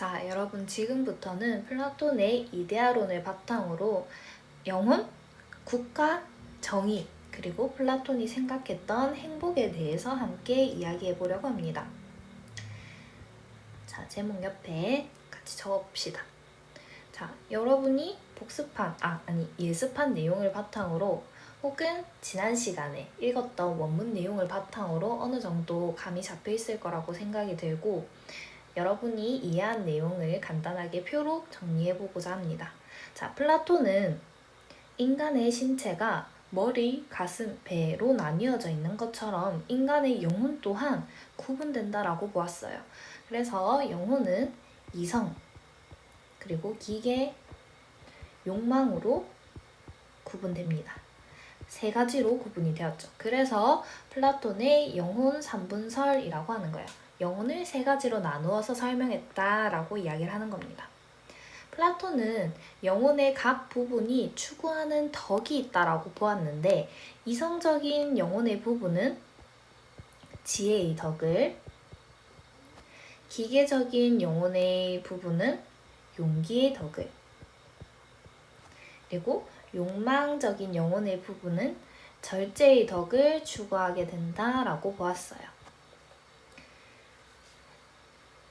자, 여러분 지금부터는 플라톤의 이데아론을 바탕으로 영혼, 국가, 정의, 그리고 플라톤이 생각했던 행복에 대해서 함께 이야기해 보려고 합니다. 자, 제목 옆에 같이 적어봅시다. 자, 여러분이 예습한 내용을 바탕으로 혹은 지난 시간에 읽었던 원문 내용을 바탕으로 어느 정도 감이 잡혀 있을 거라고 생각이 들고 여러분이 이해한 내용을 간단하게 표로 정리해보고자 합니다. 자, 플라톤은 인간의 신체가 머리, 가슴, 배로 나뉘어져 있는 것처럼 인간의 영혼 또한 구분된다라고 보았어요. 그래서 영혼은 이성, 그리고 기계, 욕망으로 구분됩니다. 세 가지로 구분이 되었죠. 그래서 플라톤의 영혼 3분설이라고 하는 거예요. 영혼을 세 가지로 나누어서 설명했다라고 이야기를 하는 겁니다. 플라톤은 영혼의 각 부분이 추구하는 덕이 있다라고 보았는데 이성적인 영혼의 부분은 지혜의 덕을, 기계적인 영혼의 부분은 용기의 덕을, 그리고 욕망적인 영혼의 부분은 절제의 덕을 추구하게 된다라고 보았어요.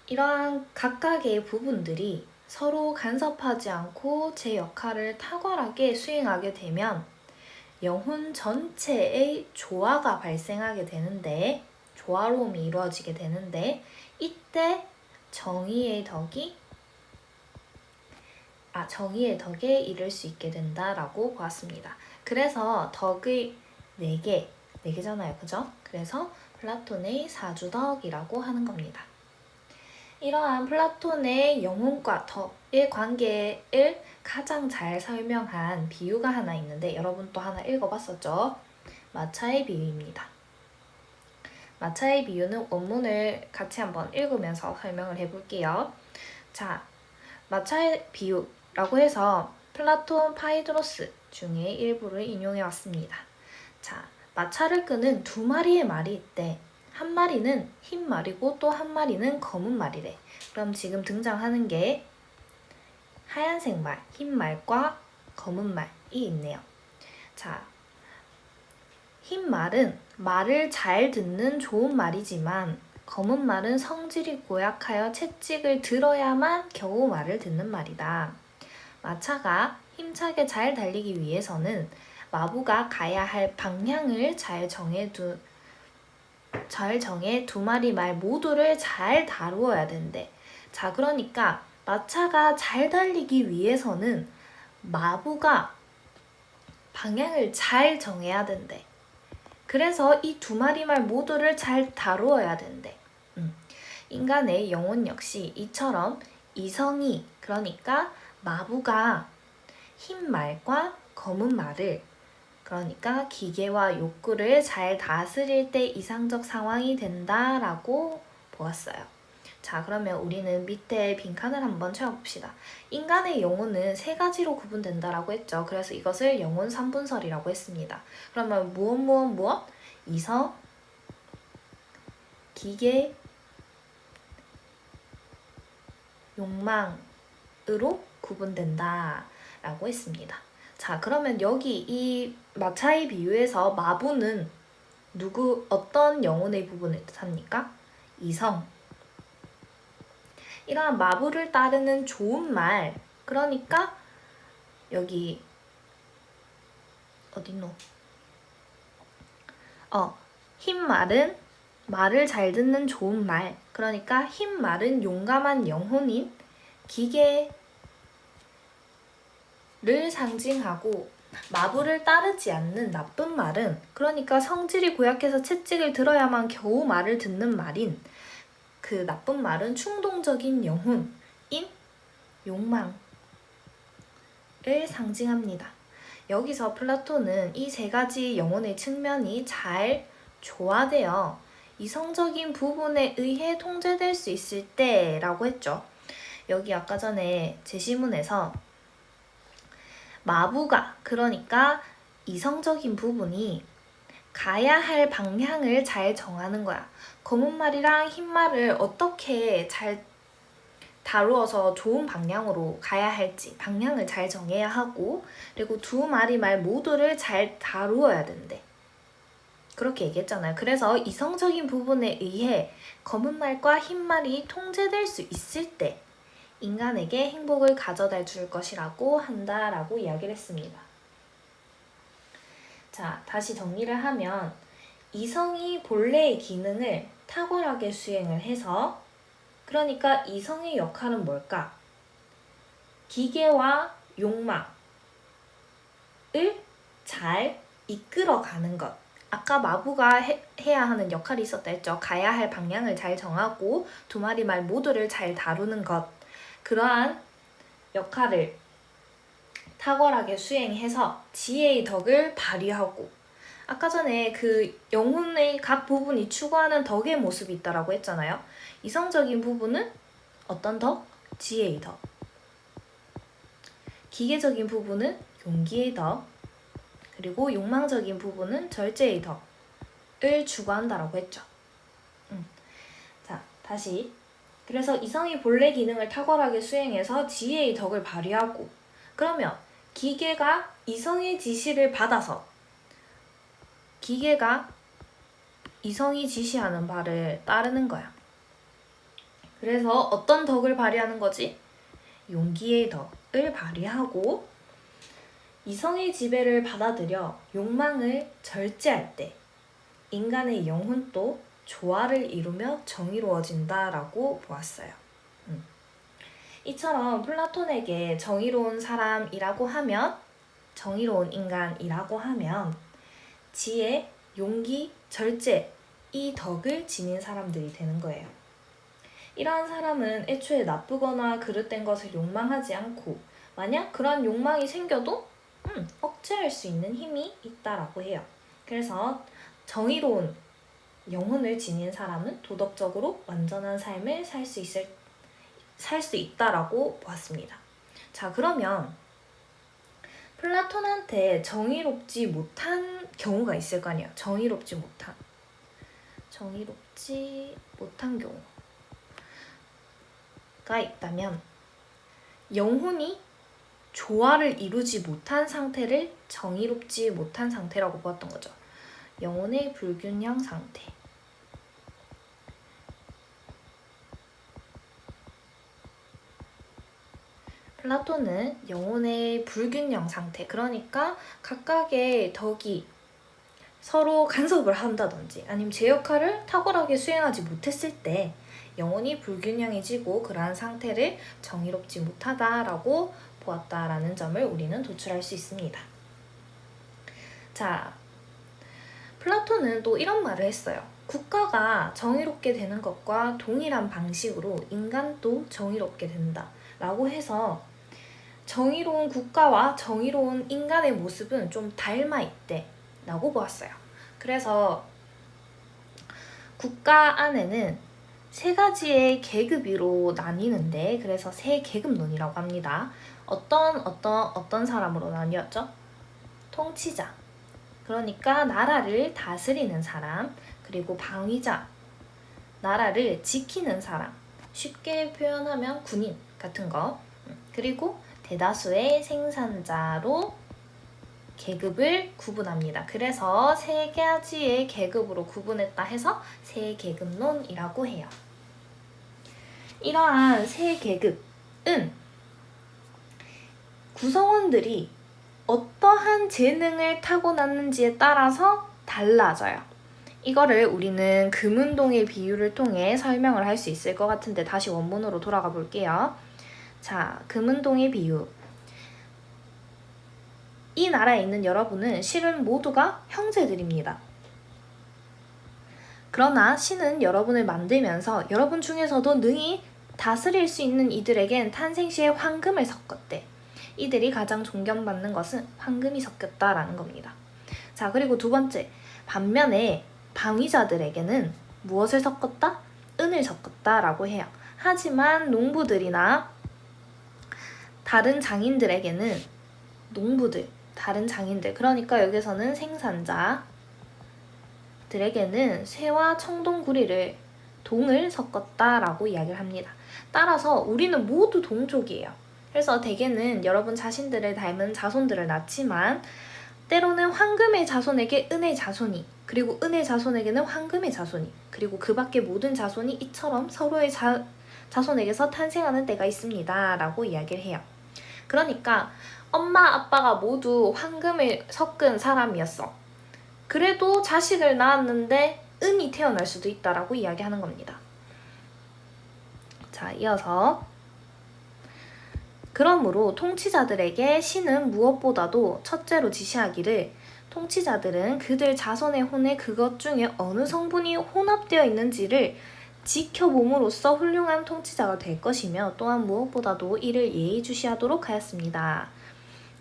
이러한 각각의 부분들이 서로 간섭하지 않고 제 역할을 탁월하게 수행하게 되면 영혼 전체의 조화가 발생하게 되는데, 조화로움이 이루어지게 되는데, 이때 정의의 덕에 이를 수 있게 된다라고 보았습니다. 그래서 덕의 4개잖아요. 그죠? 그래서 플라톤의 사주덕이라고 하는 겁니다. 이러한 플라톤의 영혼과 덕의 관계를 가장 잘 설명한 비유가 하나 있는데 여러분 또 하나 읽어봤었죠? 마차의 비유입니다. 마차의 비유는 원문을 같이 한번 읽으면서 설명을 해볼게요. 자, 마차의 비유라고 해서 플라톤 파이드로스 중에 일부를 인용해왔습니다. 자, 마차를 끄는 2마리의 말이 있대. 한 마리는 흰 말이고 또 한 마리는 검은 말이래. 그럼 지금 등장하는 게 하얀색 말, 흰 말과 검은 말이 있네요. 자, 흰 말은 말을 잘 듣는 좋은 말이지만 검은 말은 성질이 고약하여 채찍을 들어야만 겨우 말을 듣는 말이다. 마차가 힘차게 잘 달리기 위해서는 마부가 가야 할 방향을 잘 정해 2마리 말 모두를 잘 다루어야 된대. 자, 그러니까 마차가 잘 달리기 위해서는 마부가 방향을 잘 정해야 된대. 그래서 이 2마리 말 모두를 잘 다루어야 된대. 인간의 영혼 역시 이처럼 이성이, 그러니까 마부가 흰 말과 검은 말을, 그러니까 기계와 욕구를 잘 다스릴 때 이상적 상황이 된다라고 보았어요. 자, 그러면 우리는 밑에 빈칸을 한번 채워봅시다. 인간의 영혼은 3가지로 구분된다라고 했죠. 그래서 이것을 영혼 3분설이라고 했습니다. 그러면 무엇? 이성, 기계, 욕망으로 구분된다라고 했습니다. 자, 그러면 여기 이 마차의 비유에서 마부는 어떤 영혼의 부분을 뜻합니까? 이성. 이러한 마부를 따르는 좋은 말, 그러니까 여기 어딨노? 흰 말은 말을 잘 듣는 좋은 말, 그러니까 흰 말은 용감한 영혼인 기계를 상징하고, 마부를 따르지 않는 나쁜 말은, 그러니까 성질이 고약해서 채찍을 들어야만 겨우 말을 듣는 말인 그 나쁜 말은 충동적인 영혼인 욕망을 상징합니다. 여기서 플라톤은 이 3가지 영혼의 측면이 잘 조화되어 이성적인 부분에 의해 통제될 수 있을 때라고 했죠. 여기 아까 전에 제시문에서 마부가, 그러니까 이성적인 부분이 가야 할 방향을 잘 정하는 거야. 검은 말이랑 흰 말을 어떻게 잘 다루어서 좋은 방향으로 가야 할지 방향을 잘 정해야 하고, 그리고 두 마리 말 모두를 잘 다루어야 된대. 그렇게 얘기했잖아요. 그래서 이성적인 부분에 의해 검은 말과 흰 말이 통제될 수 있을 때 인간에게 행복을 가져다 줄 것이라고 한다라고 이야기를 했습니다. 자, 다시 정리를 하면 이성이 본래의 기능을 탁월하게 수행을 해서, 그러니까 이성의 역할은 뭘까? 기계와 욕망을 잘 이끌어가는 것. 아까 마부가 해야 하는 역할이 있었다 했죠. 가야 할 방향을 잘 정하고 두 마리 말 모두를 잘 다루는 것. 그러한 역할을 탁월하게 수행해서 지혜의 덕을 발휘하고, 아까 전에 그 영혼의 각 부분이 추구하는 덕의 모습이 있다라고 했잖아요. 이성적인 부분은 어떤 덕? 지혜의 덕. 기계적인 부분은 용기의 덕. 그리고 욕망적인 부분은 절제의 덕을 추구한다라고 했죠. 자, 다시. 그래서 이성이 본래 기능을 탁월하게 수행해서 지혜의 덕을 발휘하고, 그러면 기계가 이성의 지시를 받아서 기계가 이성이 지시하는 바를 따르는 거야. 그래서 어떤 덕을 발휘하는 거지? 용기의 덕을 발휘하고, 이성의 지배를 받아들여 욕망을 절제할 때 인간의 영혼도 조화를 이루며 정의로워진다라고 보았어요. 이처럼 플라톤에게 정의로운 사람이라고 하면, 정의로운 인간이라고 하면 지혜, 용기, 절제, 이 덕을 지닌 사람들이 되는 거예요. 이러한 사람은 애초에 나쁘거나 그릇된 것을 욕망하지 않고, 만약 그런 욕망이 생겨도 억제할 수 있는 힘이 있다라고 해요. 그래서 정의로운 영혼을 지닌 사람은 도덕적으로 완전한 삶을 살 수 있다라고 보았습니다. 자, 그러면 플라톤한테 정의롭지 못한 경우가 있을 거 아니에요. 정의롭지 못한 경우가 있다면, 영혼이 조화를 이루지 못한 상태를 정의롭지 못한 상태라고 보았던 거죠. 영혼의 불균형 상태. 플라톤은 영혼의 불균형 상태, 그러니까 각각의 덕이 서로 간섭을 한다든지 아니면 제 역할을 탁월하게 수행하지 못했을 때 영혼이 불균형해지고, 그러한 상태를 정의롭지 못하다라고 보았다라는 점을 우리는 도출할 수 있습니다. 자, 플라톤은 또 이런 말을 했어요. 국가가 정의롭게 되는 것과 동일한 방식으로 인간도 정의롭게 된다 라고 해서, 정의로운 국가와 정의로운 인간의 모습은 좀 닮아 있대 라고 보았어요. 그래서 국가 안에는 세 가지의 계급으로 나뉘는데, 그래서 세 계급론이라고 합니다. 어떤 사람으로 나뉘었죠? 통치자, 그러니까 나라를 다스리는 사람, 그리고 방위자, 나라를 지키는 사람, 쉽게 표현하면 군인 같은 거, 그리고 대다수의 생산자로 계급을 구분합니다. 그래서 세 가지의 계급으로 구분했다 해서 세 계급론이라고 해요. 이러한 세 계급은 구성원들이 어떠한 재능을 타고났는지에 따라서 달라져요. 이거를 우리는 금운동의 비유를 통해 설명을 할 수 있을 것 같은데, 다시 원문으로 돌아가 볼게요. 자, 금운동의 비유. 이 나라에 있는 여러분은 실은 모두가 형제들입니다. 그러나 신은 여러분을 만들면서 여러분 중에서도 능히 다스릴 수 있는 이들에겐 탄생시에 황금을 섞었대. 이들이 가장 존경받는 것은 황금이 섞였다라는 겁니다. 자, 그리고 두 번째, 반면에 방위자들에게는 무엇을 섞었다? 은을 섞었다라고 해요. 하지만 농부들이나 다른 장인들에게는 다른 장인들, 그러니까 여기서는 생산자들에게는 쇠와 청동구리를 동을 섞었다라고 이야기를 합니다. 따라서 우리는 모두 동족이에요. 그래서 대개는 여러분 자신들을 닮은 자손들을 낳지만 때로는 황금의 자손에게 은의 자손이, 그리고 은의 자손에게는 황금의 자손이, 그리고 그 밖의 모든 자손이 이처럼 서로의 자손에게서 탄생하는 때가 있습니다 라고 이야기를 해요. 그러니까 엄마 아빠가 모두 황금을 섞은 사람이었어. 그래도 자식을 낳았는데 은이 태어날 수도 있다라고 이야기하는 겁니다. 자, 이어서 그러므로 통치자들에게 신은 무엇보다도 첫째로 지시하기를 통치자들은 그들 자손의 혼에 그것 중에 어느 성분이 혼합되어 있는지를 지켜봄으로써 훌륭한 통치자가 될 것이며 또한 무엇보다도 이를 예의주시하도록 하였습니다.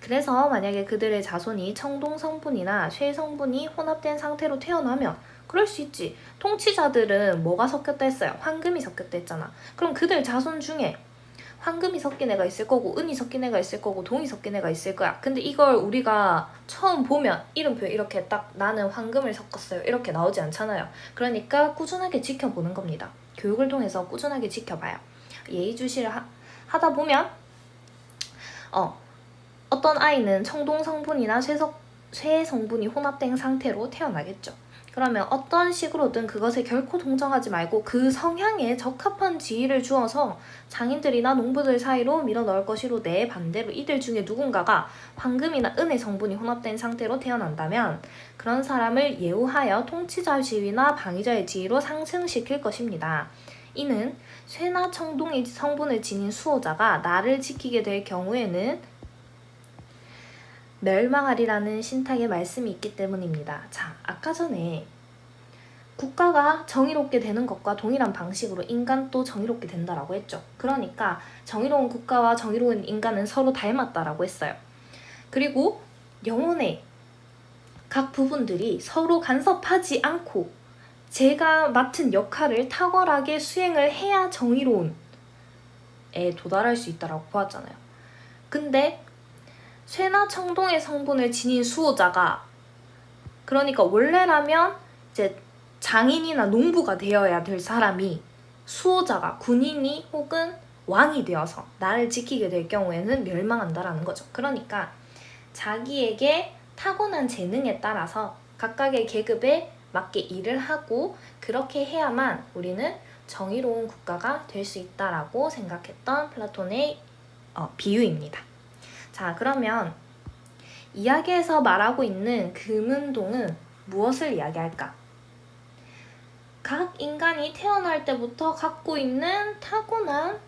그래서 만약에 그들의 자손이 청동 성분이나 쇠 성분이 혼합된 상태로 태어나면 그럴 수 있지. 통치자들은 뭐가 섞였다 했어요? 황금이 섞였다 했잖아. 그럼 그들 자손 중에 황금이 섞인 애가 있을 거고 은이 섞인 애가 있을 거고 동이 섞인 애가 있을 거야. 근데 이걸 우리가 처음 보면 이름표에 이렇게 딱 나는 황금을 섞었어요 이렇게 나오지 않잖아요. 그러니까 꾸준하게 지켜보는 겁니다. 교육을 통해서 꾸준하게 지켜봐요. 예의주시를 하다 보면 어떤 아이는 청동 성분이나 쇠 성분이 혼합된 상태로 태어나겠죠. 그러면 어떤 식으로든 그것에 결코 동정하지 말고 그 성향에 적합한 지위를 주어서 장인들이나 농부들 사이로 밀어넣을 것이로 내 반대로 이들 중에 누군가가 황금이나 은의 성분이 혼합된 상태로 태어난다면 그런 사람을 예우하여 통치자 지위나 방위자의 지위로 상승시킬 것입니다. 이는 쇠나 청동의 성분을 지닌 수호자가 나를 지키게 될 경우에는 멸망하리라는 신탁의 말씀이 있기 때문입니다. 자, 아까 전에 국가가 정의롭게 되는 것과 동일한 방식으로 인간도 정의롭게 된다라고 했죠. 그러니까 정의로운 국가와 정의로운 인간은 서로 닮았다라고 했어요. 그리고 영혼의 각 부분들이 서로 간섭하지 않고 제가 맡은 역할을 탁월하게 수행을 해야 정의로운에 도달할 수 있다라고 보았잖아요. 근데 쇠나 청동의 성분을 지닌 수호자가 그러니까 원래라면 이제 장인이나 농부가 되어야 될 사람이 수호자가 군인이 혹은 왕이 되어서 나를 지키게 될 경우에는 멸망한다라는 거죠. 그러니까 자기에게 타고난 재능에 따라서 각각의 계급에 맞게 일을 하고 그렇게 해야만 우리는 정의로운 국가가 될 수 있다라고 생각했던 플라톤의 비유입니다. 자, 그러면 이야기에서 말하고 있는 금은동은 무엇을 이야기할까? 각 인간이 태어날 때부터 갖고 있는 타고난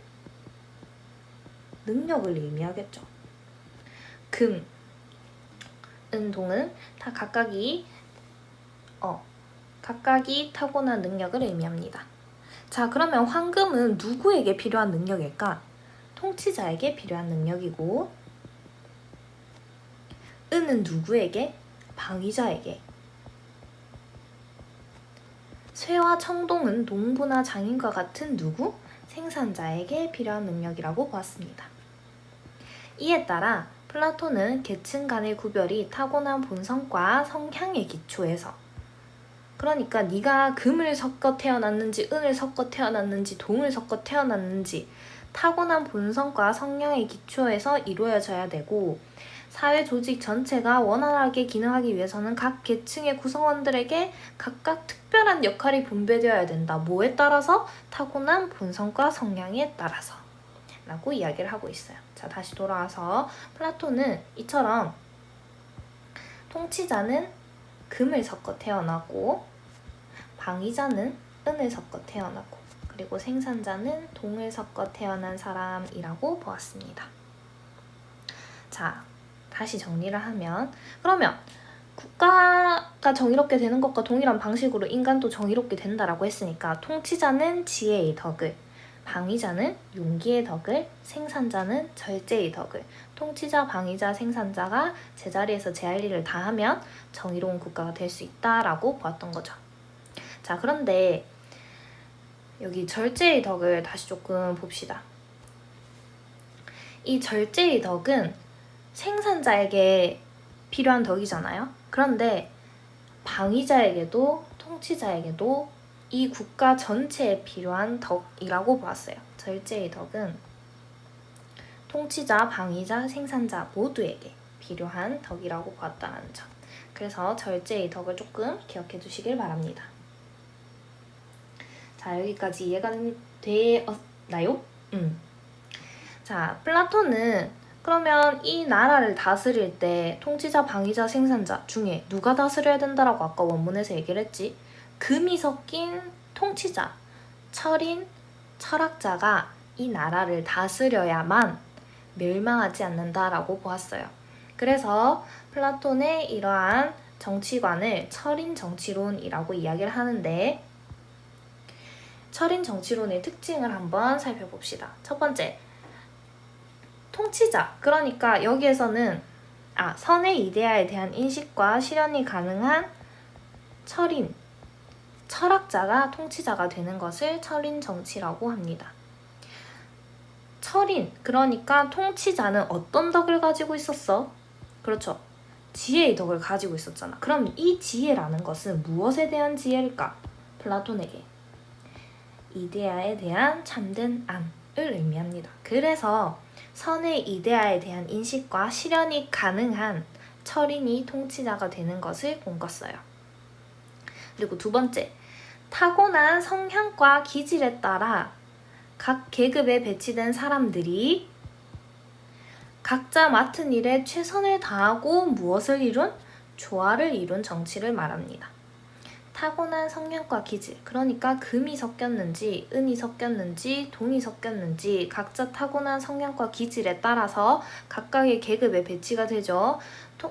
능력을 의미하겠죠. 금, 은동은 다 각각이 타고난 능력을 의미합니다. 자, 그러면 황금은 누구에게 필요한 능력일까? 통치자에게 필요한 능력이고 은은 누구에게? 방위자에게. 쇠와 청동은 농부나 장인과 같은 누구? 생산자에게 필요한 능력이라고 보았습니다. 이에 따라 플라톤은 계층 간의 구별이 타고난 본성과 성향의 기초에서 그러니까 네가 금을 섞어 태어났는지 은을 섞어 태어났는지 동을 섞어 태어났는지 타고난 본성과 성향의 기초에서 이루어져야 되고 사회 조직 전체가 원활하게 기능하기 위해서는 각 계층의 구성원들에게 각각 특별한 역할이 분배되어야 된다. 뭐에 따라서? 타고난 본성과 성향에 따라서 라고 이야기를 하고 있어요. 자, 다시 돌아와서 플라톤은 이처럼 통치자는 금을 섞어 태어나고 방위자는 은을 섞어 태어나고 그리고 생산자는 동을 섞어 태어난 사람이라고 보았습니다. 자, 다시 정리를 하면 그러면 국가가 정의롭게 되는 것과 동일한 방식으로 인간도 정의롭게 된다라고 했으니까 통치자는 지혜의 덕을, 방위자는 용기의 덕을, 생산자는 절제의 덕을 통치자, 방위자, 생산자가 제자리에서 제 할 일을 다 하면 정의로운 국가가 될 수 있다라고 보았던 거죠. 자, 그런데 여기 절제의 덕을 다시 조금 봅시다. 이 절제의 덕은 생산자에게 필요한 덕이잖아요. 그런데 방위자에게도 통치자에게도 이 국가 전체에 필요한 덕이라고 보았어요. 절제의 덕은 통치자, 방위자, 생산자 모두에게 필요한 덕이라고 보았다는 점. 그래서 절제의 덕을 조금 기억해 두시길 바랍니다. 자, 여기까지 이해가 되었나요? 자, 플라톤은 그러면 이 나라를 다스릴 때 통치자, 방위자, 생산자 중에 누가 다스려야 된다라고 아까 원문에서 얘기를 했지? 금이 섞인 통치자, 철인, 철학자가 이 나라를 다스려야만 멸망하지 않는다라고 보았어요. 그래서 플라톤의 이러한 정치관을 철인 정치론이라고 이야기를 하는데, 철인 정치론의 특징을 한번 살펴봅시다. 첫 번째, 통치자. 그러니까 여기에서는 선의 이데아에 대한 인식과 실현이 가능한 철인, 철학자가 통치자가 되는 것을 철인 정치라고 합니다. 철인, 그러니까 통치자는 어떤 덕을 가지고 있었어? 그렇죠. 지혜의 덕을 가지고 있었잖아. 그럼 이 지혜라는 것은 무엇에 대한 지혜일까? 플라톤에게 이데아에 대한 참된 안을 의미합니다. 그래서 선의 이데아에 대한 인식과 실현이 가능한 철인이 통치자가 되는 것을 꼽았어요. 그리고 두 번째, 타고난 성향과 기질에 따라 각 계급에 배치된 사람들이 각자 맡은 일에 최선을 다하고 무엇을 이룬? 조화를 이룬 정치를 말합니다. 타고난 성향과 기질, 그러니까 금이 섞였는지 은이 섞였는지 동이 섞였는지 각자 타고난 성향과 기질에 따라서 각각의 계급에 배치가 되죠.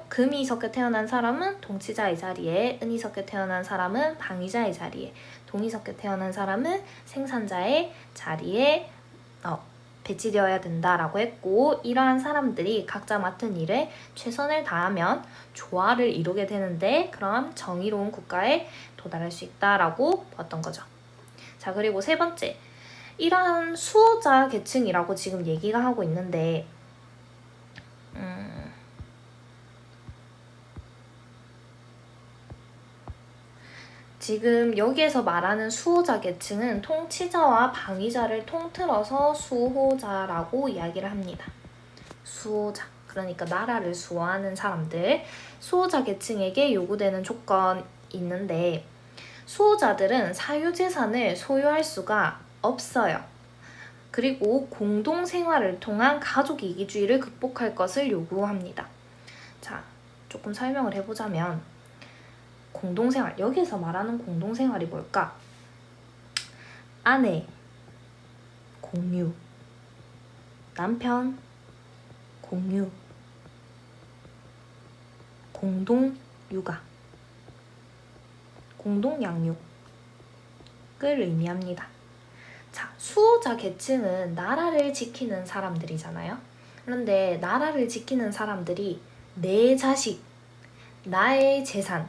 금이 섞여 태어난 사람은 통치자의 자리에, 은이 섞여 태어난 사람은 방위자의 자리에, 동이 섞여 태어난 사람은 생산자의 자리에 배치되어야 된다라고 했고, 이러한 사람들이 각자 맡은 일에 최선을 다하면 조화를 이루게 되는데, 그럼 정의로운 국가에 도달할 수 있다라고 봤던 거죠. 자, 그리고 세 번째, 이러한 수호자 계층이라고 지금 얘기가 하고 있는데, 지금 여기에서 말하는 수호자 계층은 통치자와 방위자를 통틀어서 수호자라고 이야기를 합니다. 수호자, 그러니까 나라를 수호하는 사람들, 수호자 계층에게 요구되는 조건이 있는데, 수호자들은 사유재산을 소유할 수가 없어요. 그리고 공동생활을 통한 가족 이기주의를 극복할 것을 요구합니다. 자, 조금 설명을 해보자면, 공동생활, 여기서 말하는 공동생활이 뭘까? 아내, 공유, 남편, 공유, 공동육아, 공동양육을 의미합니다. 자, 수호자 계층은 나라를 지키는 사람들이잖아요. 그런데 나라를 지키는 사람들이 내 자식, 나의 재산,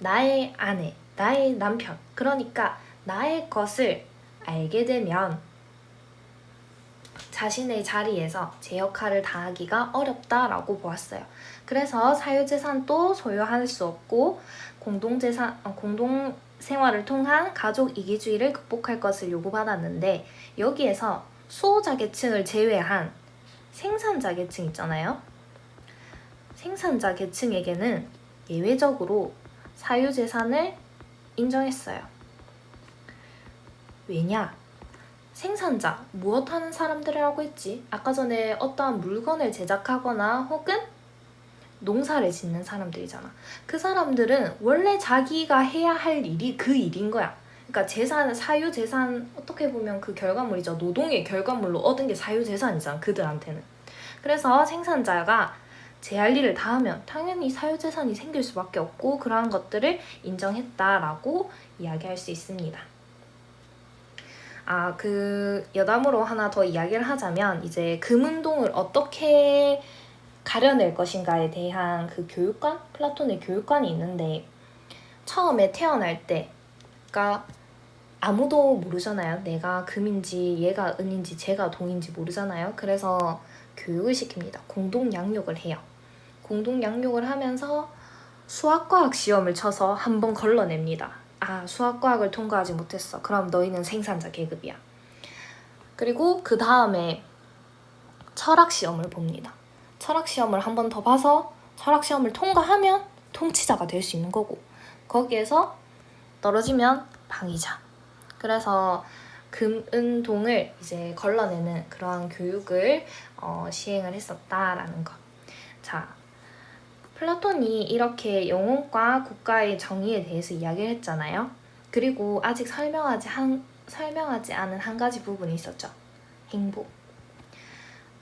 나의 아내, 나의 남편, 그러니까 나의 것을 알게 되면 자신의 자리에서 제 역할을 다하기가 어렵다라고 보았어요. 그래서 사유재산도 소유할 수 없고 공동생활을 통한 가족 이기주의를 극복할 것을 요구받았는데, 여기에서 수호자 계층을 제외한 생산자 계층 있잖아요. 생산자 계층에게는 예외적으로 사유재산을 인정했어요. 왜냐? 생산자, 무엇하는 사람들이라고 했지? 아까 전에 어떠한 물건을 제작하거나 혹은 농사를 짓는 사람들이잖아. 그 사람들은 원래 자기가 해야 할 일이 그 일인 거야. 그러니까 재산, 사유재산, 어떻게 보면 그 결과물이죠. 노동의 결과물로 얻은 게 사유재산이잖아, 그들한테는. 그래서 생산자가 제 할 일을 다 하면 당연히 사유재산이 생길 수밖에 없고, 그러한 것들을 인정했다라고 이야기할 수 있습니다. 여담으로 하나 더 이야기를 하자면, 이제 금운동을 어떻게 가려낼 것인가에 대한 그 교육관? 플라톤의 교육관이 있는데, 처음에 태어날 때, 그러니까 아무도 모르잖아요. 내가 금인지 얘가 은인지 제가 동인지 모르잖아요. 그래서 교육을 시킵니다. 공동양육을 해요. 공동양육을 하면서 수학과학 시험을 쳐서 한번 걸러냅니다. 수학과학을 통과하지 못했어. 그럼 너희는 생산자 계급이야. 그리고 그 다음에 철학 시험을 봅니다. 철학 시험을 한 번 더 봐서 철학 시험을 통과하면 통치자가 될 수 있는 거고, 거기에서 떨어지면 방위자. 그래서 금은동을 이제 걸러내는 그러한 교육을 시행을 했었다라는 것. 자, 플라톤이 이렇게 영혼과 국가의 정의에 대해서 이야기를 했잖아요. 그리고 아직 설명하지 않은 한 가지 부분이 있었죠. 행복.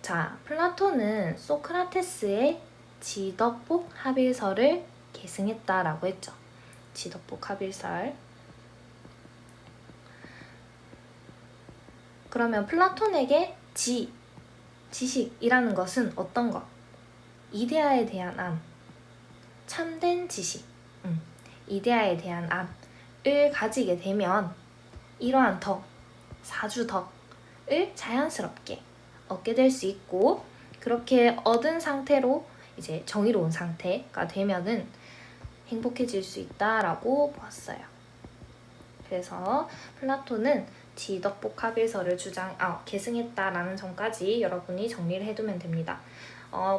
자, 플라톤은 소크라테스의 지덕복 합일설을 계승했다라고 했죠. 지덕복 합일설. 그러면 플라톤에게 지식이라는 것은 어떤 것? 이데아에 대한 암, 참된 지식, 이데아에 대한 암을 가지게 되면 이러한 덕, 사주덕을 자연스럽게 얻게 될 수 있고, 그렇게 얻은 상태로 이제 정의로운 상태가 되면은 행복해질 수 있다라고 보았어요. 그래서 플라톤은 지덕복합일설을 계승했다라는 점까지 여러분이 정리를 해두면 됩니다.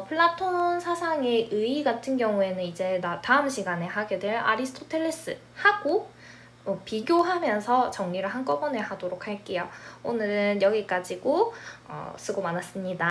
플라톤 사상의 의의 같은 경우에는 이제 다음 시간에 하게 될 아리스토텔레스하고 비교하면서 정리를 한꺼번에 하도록 할게요. 오늘은 여기까지고 수고 많았습니다.